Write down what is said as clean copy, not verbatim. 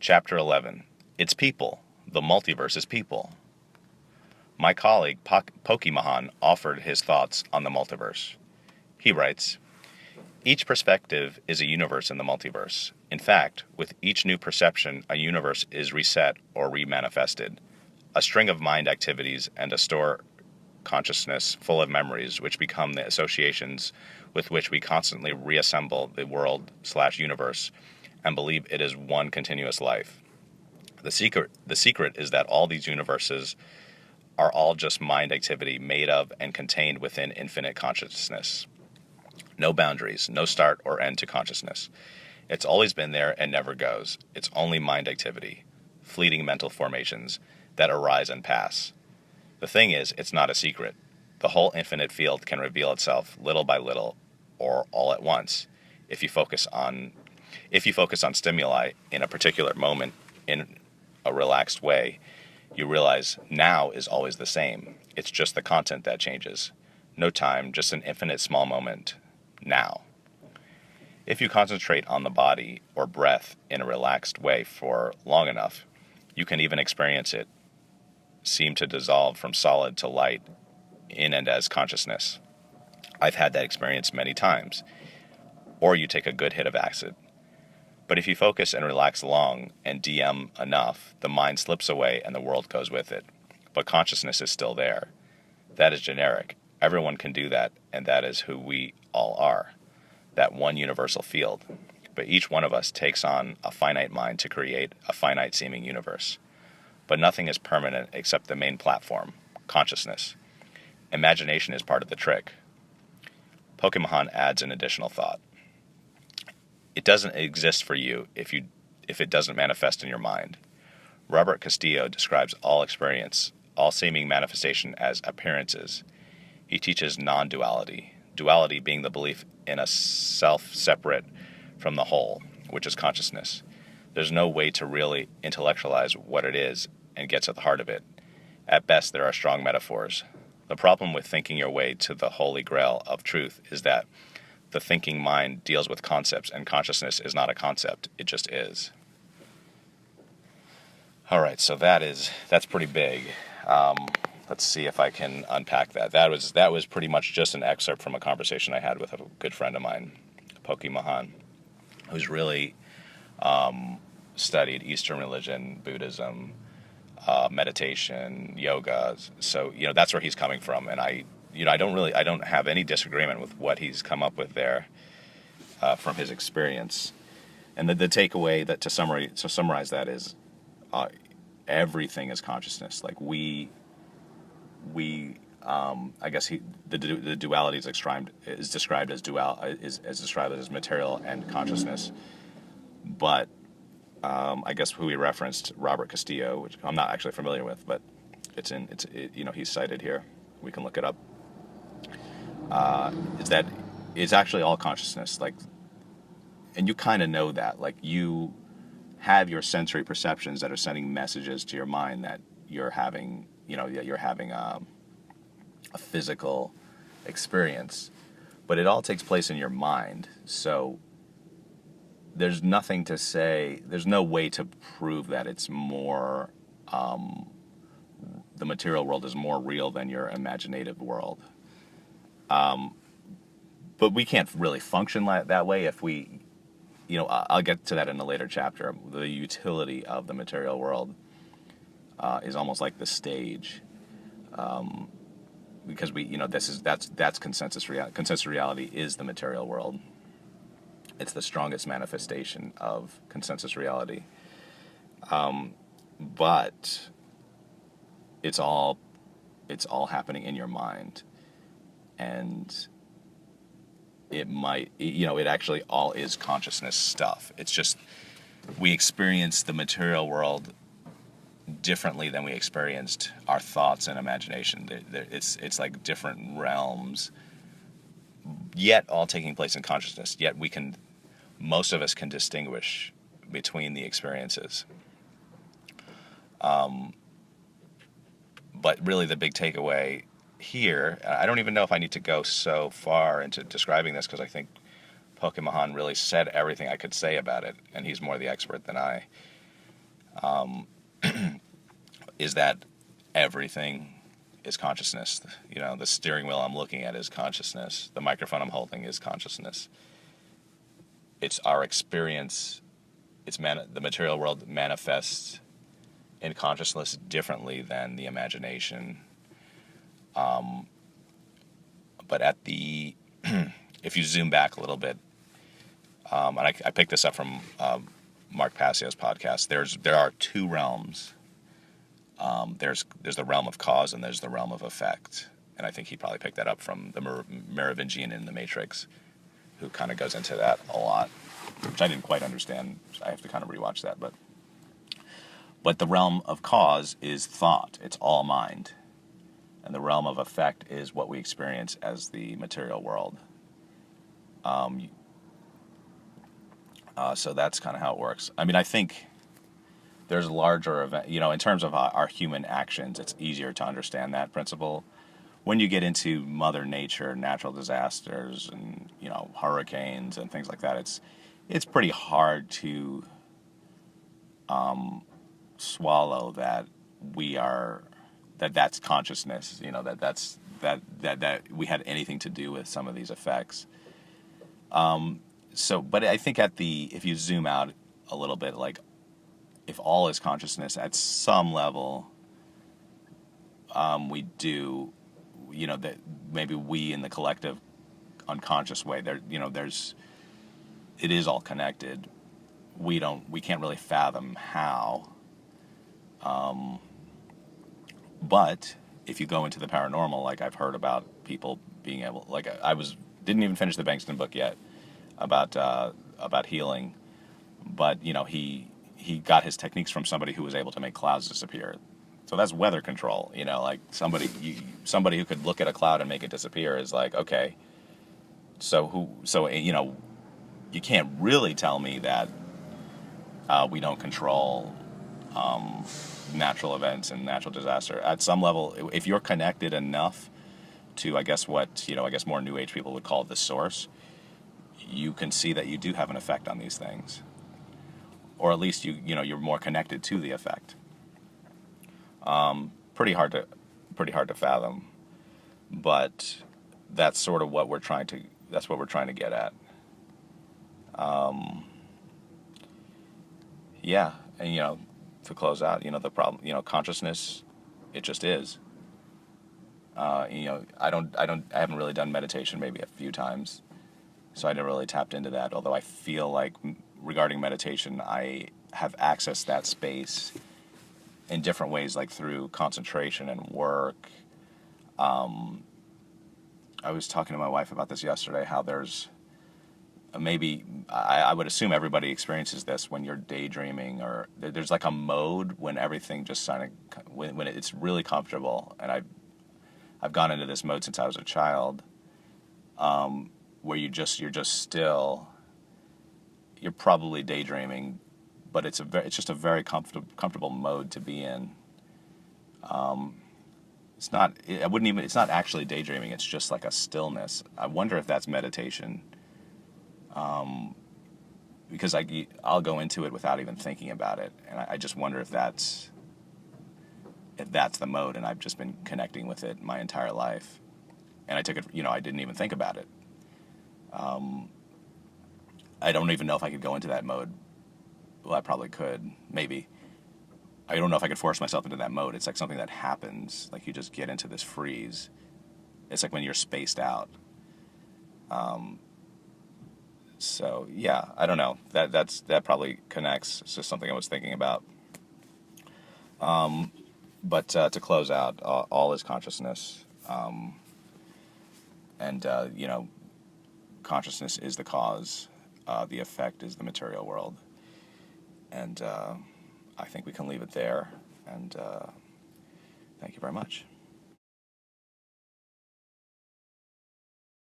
Chapter 11. It's people. The multiverse is people. My colleague Pokemahon offered his thoughts on the multiverse. He writes, each perspective is a universe in the multiverse. In fact, with each new perception, a universe is reset or remanifested. A string of mind activities and a store consciousness full of memories which become the associations with which we constantly reassemble the world/universe and believe it is one continuous life. The secret is that all these universes are all just mind activity made of and contained within infinite consciousness. No boundaries, no start or end to consciousness. It's always been there and never goes. It's only mind activity, fleeting mental formations that arise and pass. The thing is, it's not a secret. The whole infinite field can reveal itself little by little or all at once if you focus on stimuli in a particular moment in a relaxed way. You realize now is always the same. It's just the content that changes. No time, just an infinite small moment. Now. If you concentrate on the body or breath in a relaxed way for long enough, you can even experience it seem to dissolve from solid to light in and as consciousness. I've had that experience many times. Or you take a good hit of acid. But if you focus and relax long and DM enough, the mind slips away and the world goes with it. But consciousness is still there. That is generic. Everyone can do that, and that is who we all are. That one universal field. But each one of us takes on a finite mind to create a finite-seeming universe. But nothing is permanent except the main platform, consciousness. Imagination is part of the trick. Pokemahon adds an additional thought. It doesn't exist for you if it doesn't manifest in your mind. Robert Castillo describes all experience, all seeming manifestation as appearances. He teaches non-duality, duality being the belief in a self separate from the whole, which is consciousness. There's no way to really intellectualize what it is and get to the heart of it. At best, there are strong metaphors. The problem with thinking your way to the holy grail of truth is that the thinking mind deals with concepts, and consciousness is not a concept. It just is. All right, so that's pretty big. Let's see if I can unpack that. That was pretty much just an excerpt from a conversation I had with a good friend of mine, Pokemahon, who's really studied Eastern religion, Buddhism, meditation, yoga. So that's where he's coming from, and I don't have any disagreement with what he's come up with there from his experience. And the takeaway that to summarize that is everything is consciousness. Like we I guess the duality is described as material and consciousness. But I guess who he referenced, Robert Castillo, which I'm not actually familiar with, but he's cited here. We can look it up. Is that it's actually all consciousness, and you kind of know that, you have your sensory perceptions that are sending messages to your mind that you're having, that you're having a physical experience, but it all takes place in your mind. So there's nothing to say, there's no way to prove that it's more, the material world is more real than your imaginative world. But we can't really function that way if we, I'll get to that in a later chapter. The utility of the material world is almost like the stage, because that's consensus reality. Consensus reality is the material world. It's the strongest manifestation of consensus reality. But it's all happening in your mind. And it actually all is consciousness stuff. It's just we experience the material world differently than we experienced our thoughts and imagination. It's like different realms, yet all taking place in consciousness. Yet most of us can distinguish between the experiences. But really the big takeaway here, I don't even know if I need to go so far into describing this, because I think Pokemahon really said everything I could say about it, and he's more the expert than I. um, is that everything is consciousness. You know, the steering wheel I'm looking at is consciousness. The microphone I'm holding is consciousness. It's our experience. The material world manifests in consciousness differently than the imagination. But at the if you zoom back a little bit, and I picked this up from Mark Passio's podcast. There are two realms. There's the realm of cause and there's the realm of effect. And I think he probably picked that up from the Merovingian in the Matrix, who kind of goes into that a lot, which I didn't quite understand. I have to kind of rewatch that. But the realm of cause is thought. It's all mind. And the realm of effect is what we experience as the material world. So that's kind of how it works. I mean, I think there's larger event, in terms of our human actions, it's easier to understand that principle. When you get into Mother Nature, natural disasters, and hurricanes and things like that, it's pretty hard to swallow that that's consciousness. That we had anything to do with some of these effects. But I think if you zoom out a little bit, like, if all is consciousness, at some level, we do, that maybe we in the collective unconscious way, it is all connected. We can't really fathom how. But if you go into the paranormal, like I've heard about people being able, like didn't even finish the Bankston book yet about healing, but he got his techniques from somebody who was able to make clouds disappear. So that's weather control, like somebody who could look at a cloud and make it disappear is like, okay, you can't really tell me that we don't control natural events and natural disaster. At some level, if you're connected enough to, I guess more New Age people would call the source, you can see that you do have an effect on these things. Or at least you're more connected to the effect. Pretty hard to fathom, but that's sort of what we're trying to get at. Yeah, and to close out, the problem, consciousness, it just is. I haven't really done meditation, maybe a few times, so I never really tapped into that. Although I feel like regarding meditation, I have accessed that space in different ways, like through concentration and work. I was talking to my wife about this yesterday, how there's maybe, I would assume everybody experiences this when you're daydreaming, or there's like a mode when everything just when it's really comfortable. And I've gone into this mode since I was a child, where you're just still. You're probably daydreaming, but it's just a very comfortable mode to be in. It's not actually daydreaming. It's just like a stillness. I wonder if that's meditation. Because I'll go into it without even thinking about it, and I just wonder if that's the mode, and I've just been connecting with it my entire life, and I took it. I didn't even think about it. I don't even know if I could go into that mode. Well, I probably could, maybe. I don't know if I could force myself into that mode. It's like something that happens, like you just get into this freeze. It's like when you're spaced out. So yeah, I don't know. That probably connects. It's just something I was thinking about. But to close out, all is consciousness, and consciousness is the cause. The effect is the material world, and I think we can leave it there. And thank you very much.